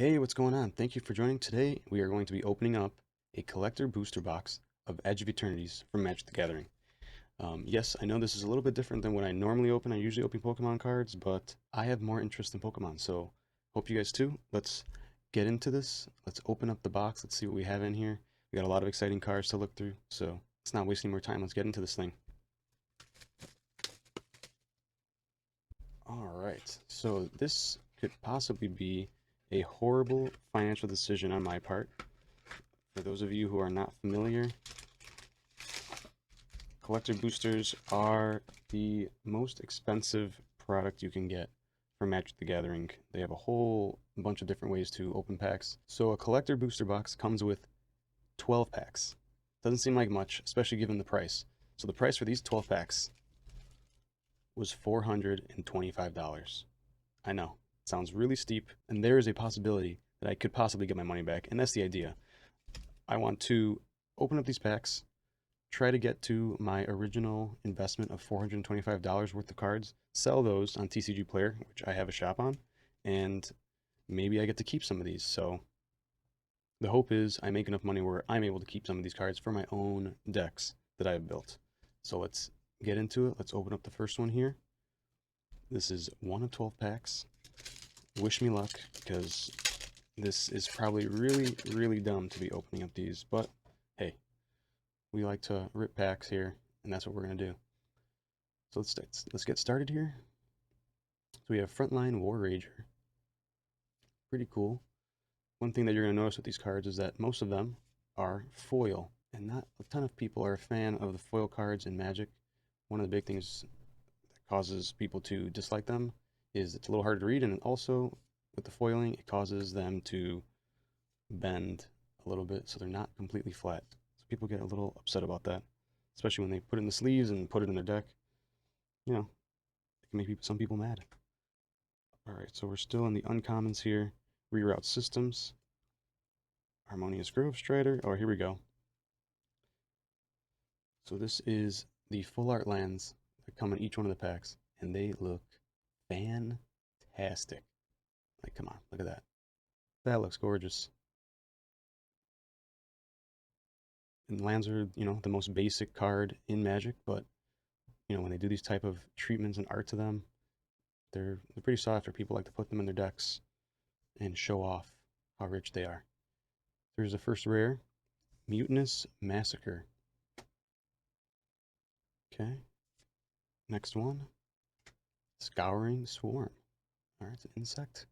Hey, what's going on? Thank you for joining. Today, we are going to be opening up a collector booster box of Edge of Eternities from Magic the Gathering. Yes, I know this is a little bit different than what I normally open. I usually open Pokemon cards, but I have more interest in Pokemon, so hope you guys too. Let's get into this. Let's open up the box. Let's see what we have in here. We got a lot of exciting cards to look through, so let's not waste any more time. Let's get into this thing. All right, so this could possibly be a horrible financial decision on my part. For those of you who are not familiar, collector boosters are the most expensive product you can get for Magic the Gathering. They have a whole bunch of different ways to open packs. So a collector booster box comes with 12 packs. Doesn't seem like much, especially given the price. So the price for these 12 packs was $425. I know, it sounds really steep, and there is a possibility that I could possibly get my money back, and that's the idea. I want to open up these packs, try to get to my original investment of $425 worth of cards, sell those on TCG Player, which I have a shop on, and maybe I get to keep some of these. So the hope is I make enough money where I'm able to keep some of these cards for my own decks that I've built. So let's get into it. Let's open up the first one here. This is one of 12 packs. Wish me luck, because this is probably really, really dumb to be opening up these, but hey, we like to rip packs here, and that's what we're going to do. So let's get started here. So we have Frontline War Rager. Pretty cool. One thing that you're going to notice with these cards is that most of them are foil, and not a ton of people are a fan of the foil cards in Magic. One of the big things that causes people to dislike them is it's a little harder to read, and also with the foiling, it causes them to bend a little bit, so they're not completely flat. So people get a little upset about that, especially when they put it in the sleeves and put it in their deck. You know, it can make some people mad. All right, so we're still in the uncommons here. Reroute Systems, Harmonious Grove Strider. Oh, here we go. So this is the full art lands that come in each one of the packs, and they look fantastic. Like, come on, look at that. That looks gorgeous. And lands are, the most basic card in Magic, but when they do these type of treatments and art to them, they're pretty sought after. People like to put them in their decks and show off how rich they are. There's the first rare, Mutinous Massacre. Okay. Next one, Scouring Swarm. All right, it's an insect.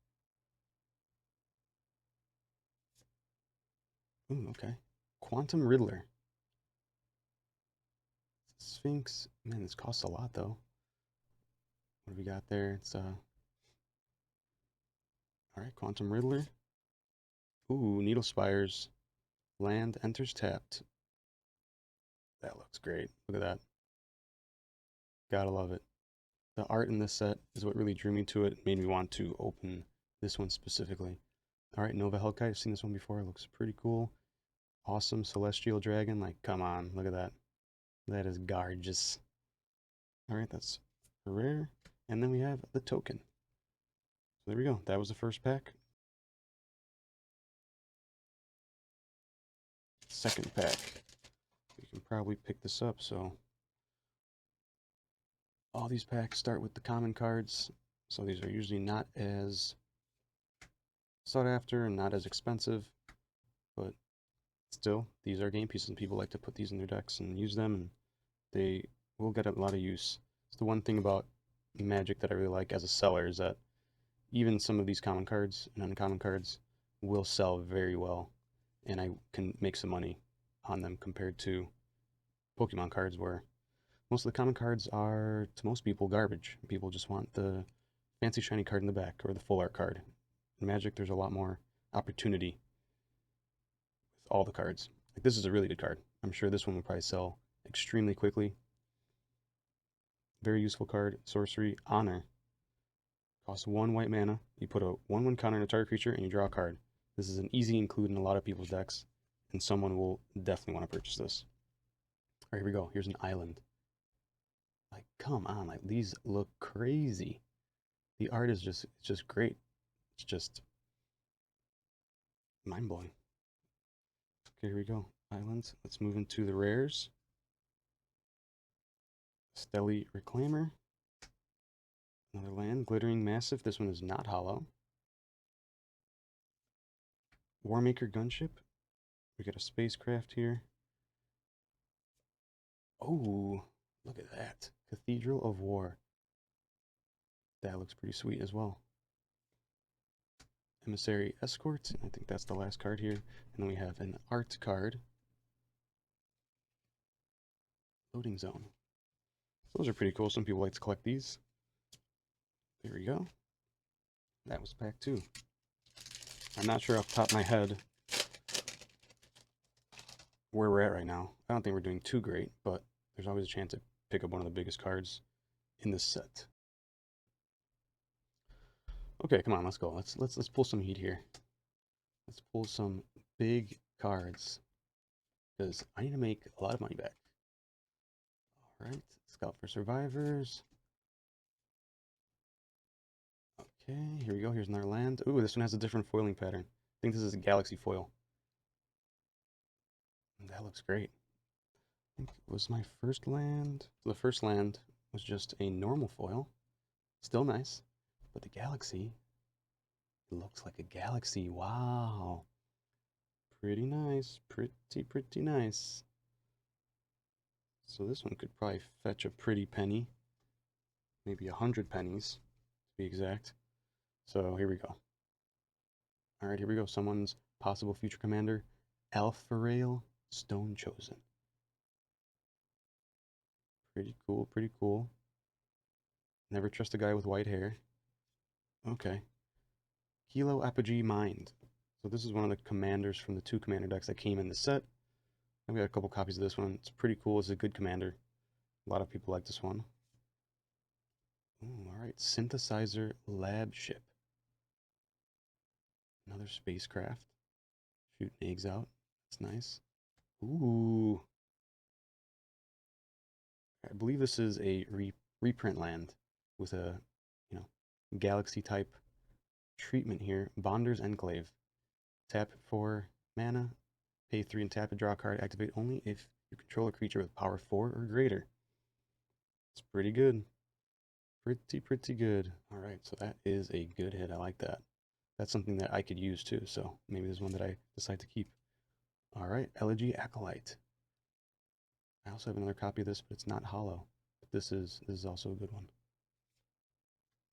Ooh, okay. Quantum Riddler. Sphinx. Man, this costs a lot though. What do we got there? It's all right, Quantum Riddler. Ooh, Needle Spires. Land enters tapped. That looks great. Look at that. Gotta love it. The art in this set is what really drew me to it, made me want to open this one specifically. All right, Nova Hellkite. I've seen this one before. It looks pretty cool. Awesome Celestial Dragon. Like, come on, look at that. That is gorgeous. All right, that's rare. And then we have the token. So there we go. That was the first pack. Second pack. We can probably pick this up. So all these packs start with the common cards. So these are usually not as sought after and not as expensive, but still, these are game pieces, and people like to put these in their decks and use them, and they will get a lot of use. It's the one thing about Magic that I really like as a seller is that even some of these common cards and uncommon cards will sell very well, and I can make some money on them compared to Pokemon cards where most of the common cards are, to most people, garbage. People just want the fancy shiny card in the back or the full art card. In Magic, there's a lot more opportunity with all the cards. Like, this is a really good card. I'm sure this one will probably sell extremely quickly. Very useful card. Sorcery, Honor. Costs 1 white mana. You put a 1/1 counter on a target creature and you draw a card. This is an easy include in a lot of people's decks, and someone will definitely want to purchase this. All right, here we go. Here's an island. Like, come on. Like, these look crazy. The art is just great. It's just mind-blowing. Okay, here we go. Islands. Let's move into the rares. Stelly Reclaimer. Another land. Glittering Massive. This one is not hollow. Warmaker Gunship. We got a spacecraft here. Oh, look at that. Cathedral of War. That looks pretty sweet as well. Emissary Escort. I think that's the last card here. And then we have an art card. Loading Zone. Those are pretty cool. Some people like to collect these. There we go. That was pack 2. I'm not sure off the top of my head where we're at right now. I don't think we're doing too great, but there's always a chance to pick up one of the biggest cards in this set. Okay, come on, let's go. Let's pull some heat here. Let's pull some big cards because I need to make a lot of money back. All right, Scout for Survivors. Okay, here we go. Here's another land. Ooh, this one has a different foiling pattern. I think this is a galaxy foil. That looks great. I think it was my first land. The first land was just a normal foil. Still nice. But the galaxy, it looks like a galaxy. Wow. Pretty nice. Pretty nice. So this one could probably fetch a pretty penny. Maybe 100 pennies, to be exact. So here we go. All right, here we go. Someone's possible future commander, Alpharail Stone Chosen. Pretty cool, pretty cool. Never trust a guy with white hair. Okay. Kilo Apogee Mind. So this is one of the commanders from the 2 commander decks that came in the set. I've got a couple copies of this one. It's pretty cool. It's a good commander. A lot of people like this one. Ooh, all right. Synthesizer Lab Ship. Another spacecraft. Shooting eggs out. That's nice. Ooh. I believe this is a reprint land with a, galaxy type treatment here. Bonder's Enclave. Tap 4 mana, pay 3 and tap it, draw a card, activate only if you control a creature with power 4 or greater. It's pretty good. Pretty good. Alright, so that is a good hit. I like that. That's something that I could use too, so maybe there's one that I decide to keep. Alright, Elegy Acolyte. I also have another copy of this, but it's not hollow. But this is also a good one.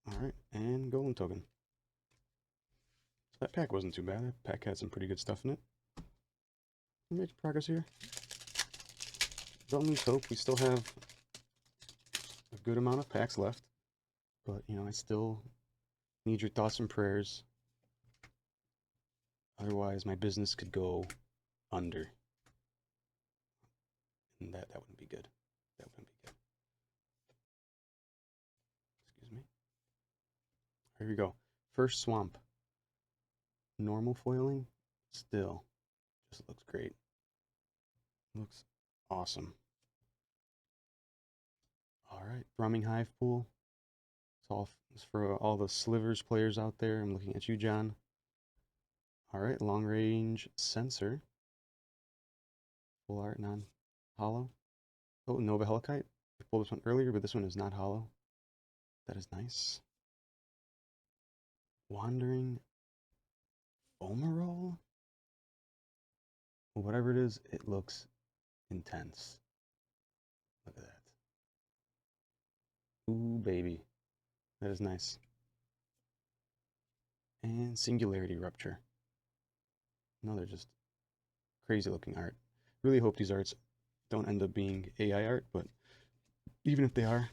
Alright, and Golem Token. So that pack wasn't too bad. That pack had some pretty good stuff in it. We're making progress here. Don't lose hope. We still have a good amount of packs left. But, I still need your thoughts and prayers. Otherwise, my business could go under. And that wouldn't be good. That wouldn't be good. Excuse me. Here we go. First Swamp. Normal foiling. Still. Just looks great. Looks awesome. Alright. Thrumming Hive Pool. It's for all the Slivers players out there. I'm looking at you, John. Alright. Long Range Sensor. Full art, non-hollow. Oh, Nova Helicite. I pulled this one earlier, but this one is not hollow. That is nice. Wandering Fomarole? Whatever it is, it looks intense. Look at that. Ooh, baby. That is nice. And Singularity Rupture. Another just crazy looking art. Really hope these arts don't end up being AI art, but even if they are,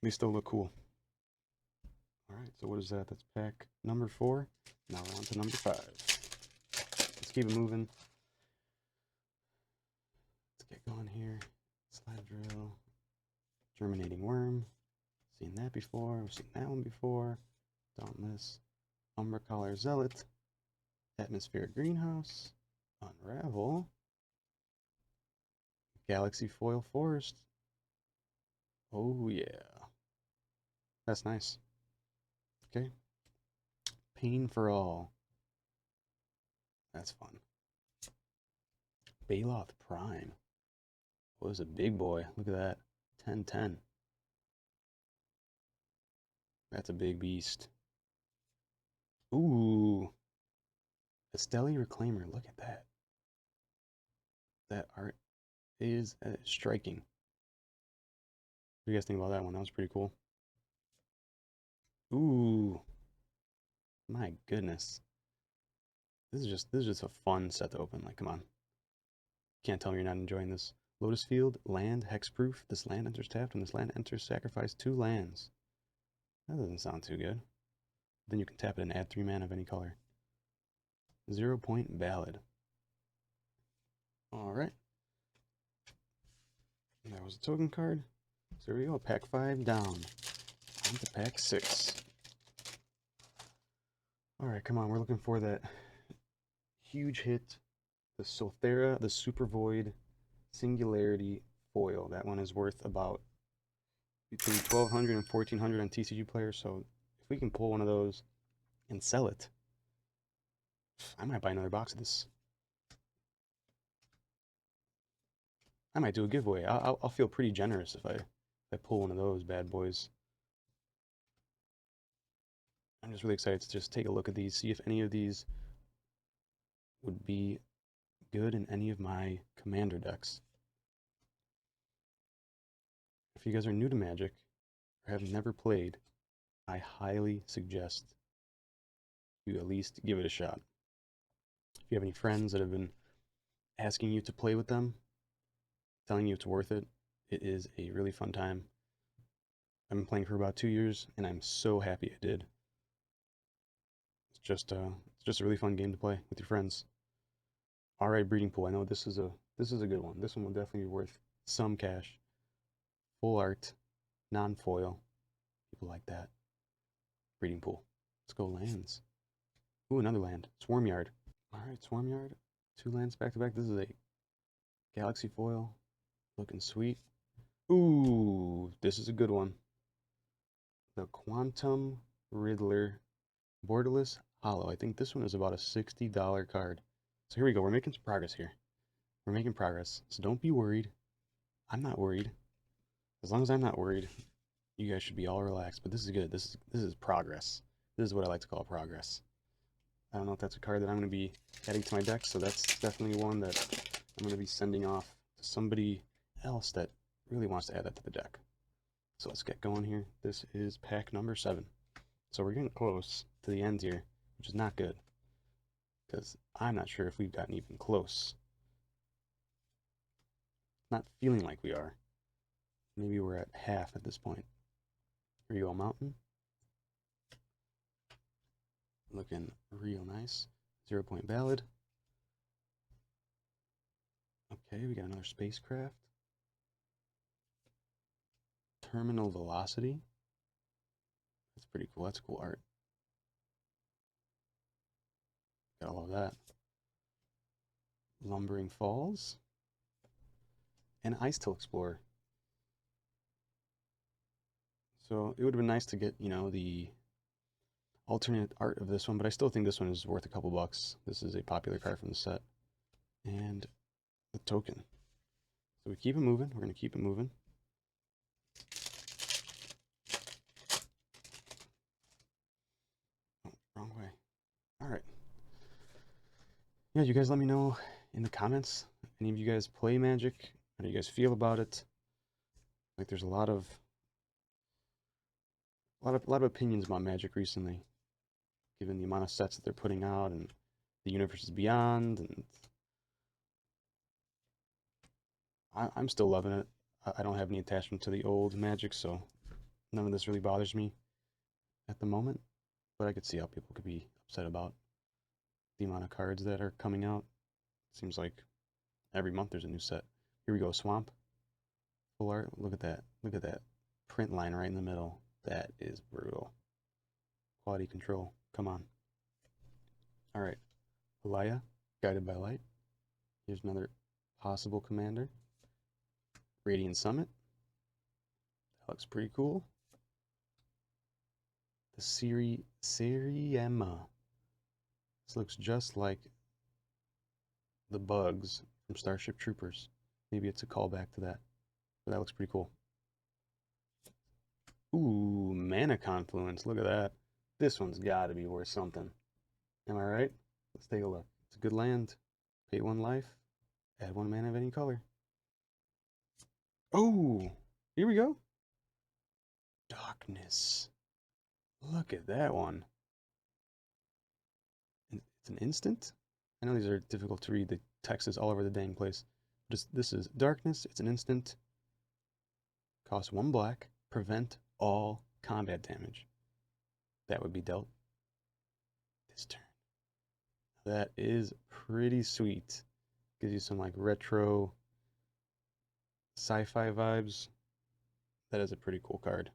they still look cool. Alright, so what is that? That's pack number 4. Now we're on to number 5. Let's keep it moving. Let's get going here. Slide Drill. Germinating Worm. Seen that before. We've seen that one before. Dauntless. Umbra Collar Zealot. Atmospheric Greenhouse. Unravel. Galaxy Foil Forest. Oh yeah. That's nice. Okay. Pain for All. That's fun. Baloth Prime. Was a big boy. Look at that. 10/10. That's a big beast. Ooh. Esteli Reclaimer. Look at that. That art is striking. What do you guys think about that one? That was pretty cool. Ooh. My goodness. This is just a fun set to open. Like, come on. Can't tell me you're not enjoying this. Lotus Field, land, hexproof. This land enters tapped. When this land enters, sacrifice 2 lands. That doesn't sound too good. Then you can tap it and add 3 mana of any color. 0 point ballad. Alright. That was a token card. So there we go. Pack 5 down. On to pack 6. Alright, come on. We're looking for that huge hit. The Solthera, the Super Void Singularity foil. That one is worth about between 1,200 and 1,400 on TCG Player. So if we can pull one of those and sell it, I might buy another box of this. I might do a giveaway. I'll feel pretty generous if I pull one of those bad boys. I'm just really excited to just take a look at these, see if any of these would be good in any of my commander decks. If you guys are new to Magic or have never played, I highly suggest you at least give it a shot. If you have any friends that have been asking you to play with them, telling you it's worth it, it is a really fun time. I've been playing for about 2 years, and I'm so happy I did. It's just a really fun game to play with your friends. All right, Breeding Pool. I know this is a good one. This one will definitely be worth some cash. Full art, non-foil. People like that. Breeding Pool. Let's go lands. Ooh, another land. Swarmyard. All right, Swarmyard. 2 lands back to back. This is a Galaxy foil. Looking sweet. Ooh, this is a good one. The Quantum Riddler Borderless Hollow. I think this one is about a $60 card. So here we go. We're making some progress here. We're making progress. So don't be worried. I'm not worried. As long as I'm not worried, you guys should be all relaxed. But this is good. This is progress. This is what I like to call progress. I don't know if that's a card that I'm going to be adding to my deck, so that's definitely one that I'm going to be sending off to somebody else that really wants to add that to the deck. So let's get going here. This is pack number 7. So we're getting close to the end here, which is not good, because I'm not sure if we've gotten even close. Not feeling like we are. Maybe we're at half at this point. Here you go, Mountain. Looking real nice. 0 point ballad. Okay, we got another spacecraft. Terminal velocity. That's pretty cool. That's cool art. Got all of that. Lumbering Falls. And Ice Till Explorer. So it would have been nice to get, you know, the alternate art of this one, but I still think this one is worth a couple bucks. This is a popular card from the set. And the token. So we keep it moving. We're going to keep it moving. Oh, wrong way. All right. Yeah, you guys let me know in the comments. Any of you guys play Magic? How do you guys feel about it? Like, there's a lot of opinions about Magic recently, given the amount of sets that they're putting out and the universes beyond. And I'm still loving it. I don't have any attachment to the old Magic, so none of this really bothers me at the moment. But I could see how people could be upset about the amount of cards that are coming out. Seems like every month there's a new set. Here we go, Swamp. Full art. Look at that. Look at that print line right in the middle. That is brutal. Quality control. Come on. All right. Alaya, Guided by Light. Here's another possible commander. Radiant Summit. That looks pretty cool. The Siriema. This looks just like the bugs from Starship Troopers. Maybe it's a callback to that. But that looks pretty cool. Ooh, mana confluence. Look at that. This one's got to be worth something. Am I right? Let's take a look. It's a good land. Pay 1 life. Add 1 mana of any color. Oh, here we go. Darkness. Look at that one. It's an instant? I know these are difficult to read. The text is all over the dang place. This is darkness. It's an instant. Cost 1 black. Prevent all combat damage. That would be dealt this turn. That is pretty sweet. Gives you some like retro sci-fi vibes. That is a pretty cool card.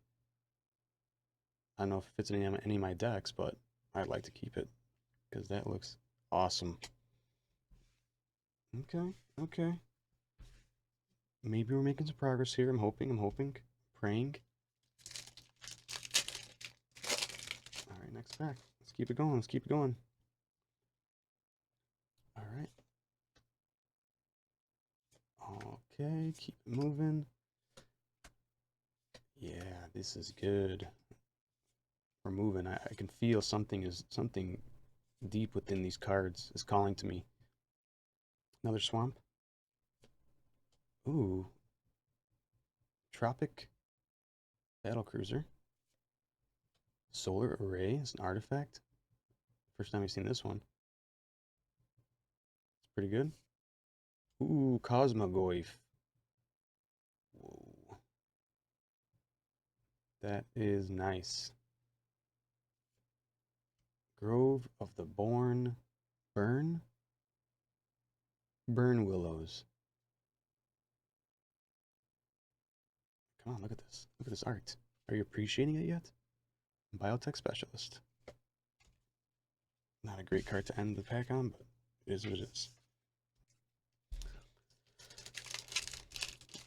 I don't know if it fits in any of my decks, but I'd like to keep it because that looks awesome. Okay, okay. Maybe we're making some progress here. I'm hoping, praying. All right, next pack. Let's keep it going. All right. Okay, keep it moving. Yeah, this is good. We're moving. I can feel something deep within these cards is calling to me. Another swamp. Ooh. Tropic Battlecruiser. Solar Array is an artifact. First time we've seen this one. It's pretty good. Ooh, Cosmogoyf. Whoa. That is nice. Grove of the Burn Willows. Come on, look at this. Look at this art. Are you appreciating it yet? Biotech Specialist. Not a great card to end the pack on, but it is what it is.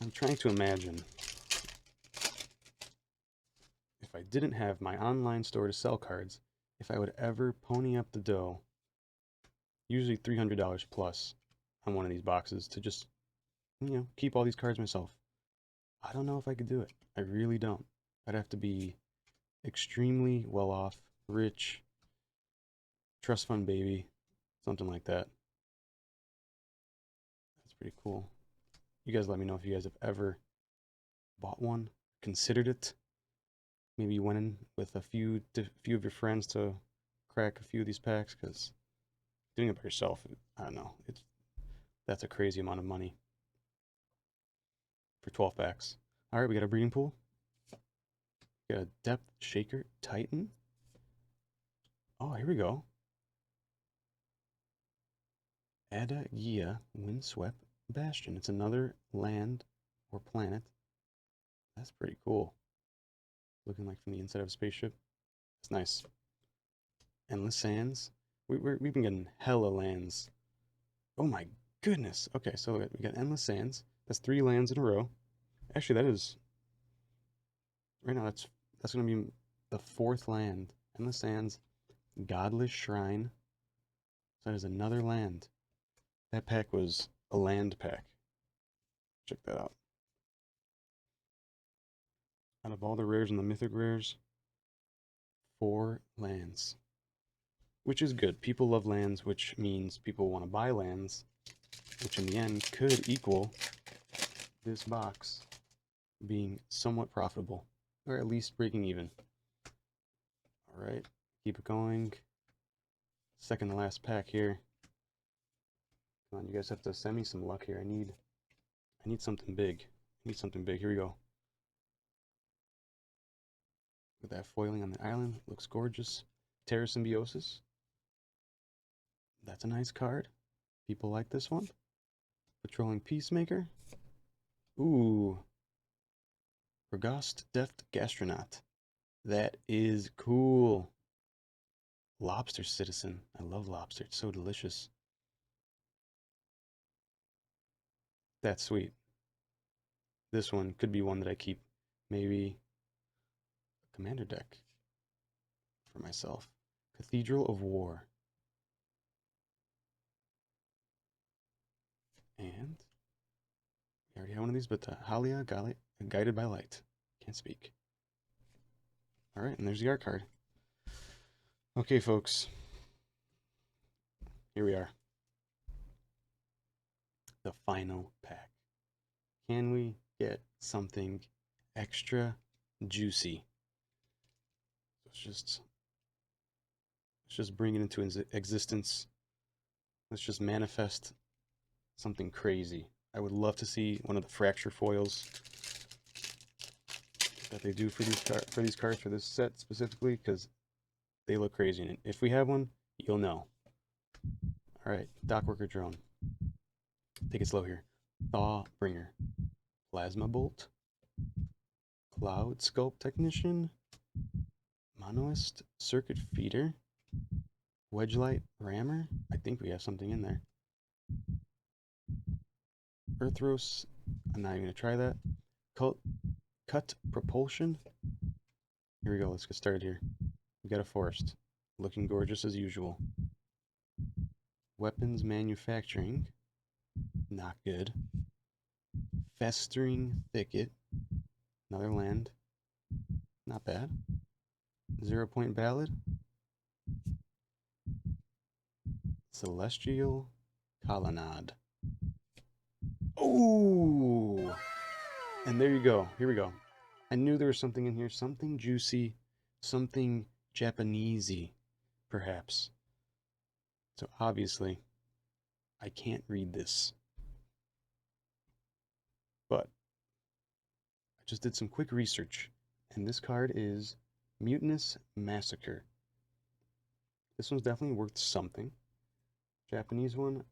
I'm trying to imagine if I didn't have my online store to sell cards, if I would ever pony up the dough, usually $300 plus on one of these boxes to just, keep all these cards myself. I don't know if I could do it. I really don't. I'd have to be extremely well off, rich, trust fund baby, something like that. That's pretty cool. You guys let me know if you guys have ever bought one, considered it. Maybe you went in with a few of your friends to crack a few of these packs, because doing it by yourself, I don't know, that's a crazy amount of money for 12 packs. All right, we got a breeding pool. We got a Depth Shaker Titan. Oh, here we go. Adagia Windswept Bastion. It's another land or planet. That's pretty cool. Looking like from the inside of a spaceship. It's nice. Endless Sands. We've been getting hella lands. Oh my goodness. Okay, so we got Endless Sands. That's 3 lands in a row. Actually, that is right now. That's gonna be the 4th land. Endless Sands, Godless Shrine. So that is another land. That pack was a land pack. Check that out. Out of all the rares and the mythic rares, 4 lands. Which is good. People love lands, which means people want to buy lands, which in the end could equal this box being somewhat profitable, or at least breaking even. All right, keep it going. Second to last pack here. Come on, you guys have to send me some luck here. I need something big. I need something big. Here we go. With that foiling on the island, looks gorgeous. Terra Symbiosis. That's a nice card. People like this one. Patrolling Peacemaker. Ooh. Rogast Deft Gastronaut. That is cool. Lobster Citizen. I love lobster. It's so delicious. That's sweet. This one could be one that I keep. Maybe a commander deck for myself. Cathedral of War. And we already have one of these, but the Halia Guided by Light. Can't speak. Alright, and there's the art card. Okay, folks. Here we are. The final pack. Can we get something extra juicy? Let's just bring it into existence. Let's just manifest something crazy. I would love to see one of the fracture foils that they do for these cards for this set specifically, because they look crazy. And if we have one, you'll know. All right, Dockworker Drone. Take it slow here. Thaw Bringer, Plasma Bolt, Cloud Sculpt Technician, Monoist Circuit Feeder, Wedgelight Rammer. I think we have something in there. Earthros. I'm not even gonna try that. Cut Propulsion. Here we go. Let's get started here. We got a forest, looking gorgeous as usual. Weapons Manufacturing. Not good. Festering Thicket. Another land. Not bad. 0 Point Ballad. Celestial Colonnade. Oh! And there you go. Here we go. I knew there was something in here. Something juicy. Something Japanesey, perhaps. So obviously, I can't read this. But I just did some quick research. And this card is Mutinous Massacre. This one's definitely worth something. Japanese one,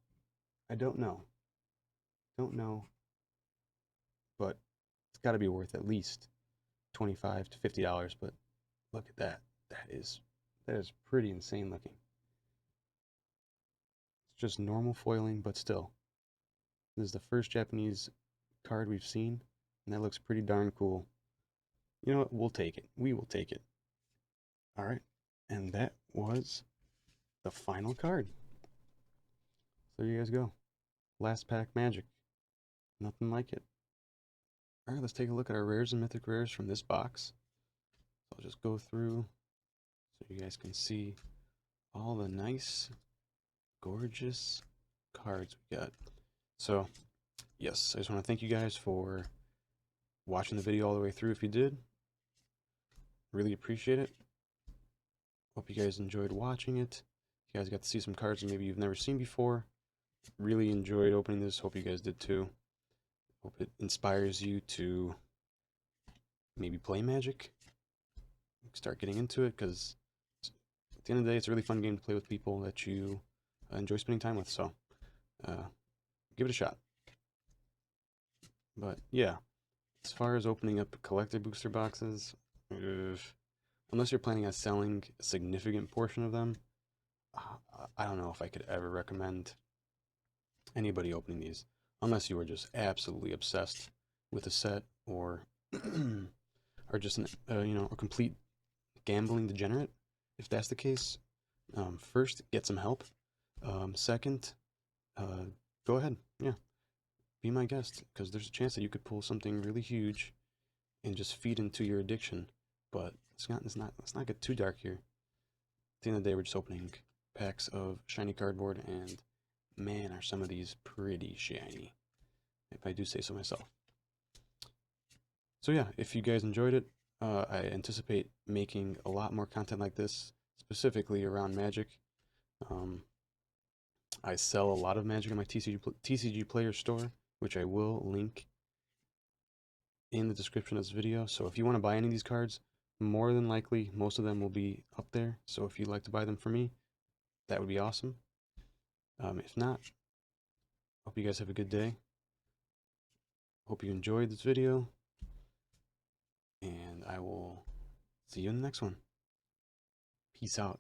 I don't know. Don't know. But it's got to be worth at least $25 to $50. But look at that. That is pretty insane looking. It's just normal foiling, but still. This is the first Japanese card we've seen, and that looks pretty darn cool. You know what? We'll take it. We will take it. All right. And that was the final card. So there you guys go. Last pack magic. Nothing like it. All right, let's take a look at our rares and mythic rares from this box. I'll just go through so you guys can see all the nice, gorgeous cards we got. So, yes, I just want to thank you guys for watching the video all the way through if you did. Really appreciate it. Hope you guys enjoyed watching it. You guys got to see some cards that maybe you've never seen before. Really enjoyed opening this. Hope you guys did too. Hope it inspires you to maybe play Magic. Start getting into it, because at the end of the day, it's a really fun game to play with people that you enjoy spending time with. So, give it a shot. But yeah, as far as opening up collector booster boxes, unless you're planning on selling a significant portion of them, I don't know if I could ever recommend anybody opening these, unless you were just absolutely obsessed with a set, or or just a complete gambling degenerate. If that's the case, first, get some help. Second, go ahead, yeah, be my guest, because there's a chance that you could pull something really huge and just feed into your addiction. But let's not get too dark here. At the end of the day, we're just opening packs of shiny cardboard, and man, are some of these pretty shiny, if I do say so myself. So yeah, if you guys enjoyed it, I anticipate making a lot more content like this, specifically around Magic. I sell a lot of Magic in my TCG Player store, which I will link in the description of this video. So if you want to buy any of these cards, more than likely, most of them will be up there. So if you'd like to buy them for me, that would be awesome. If not, hope you guys have a good day. Hope you enjoyed this video, and I will see you in the next one. Peace out.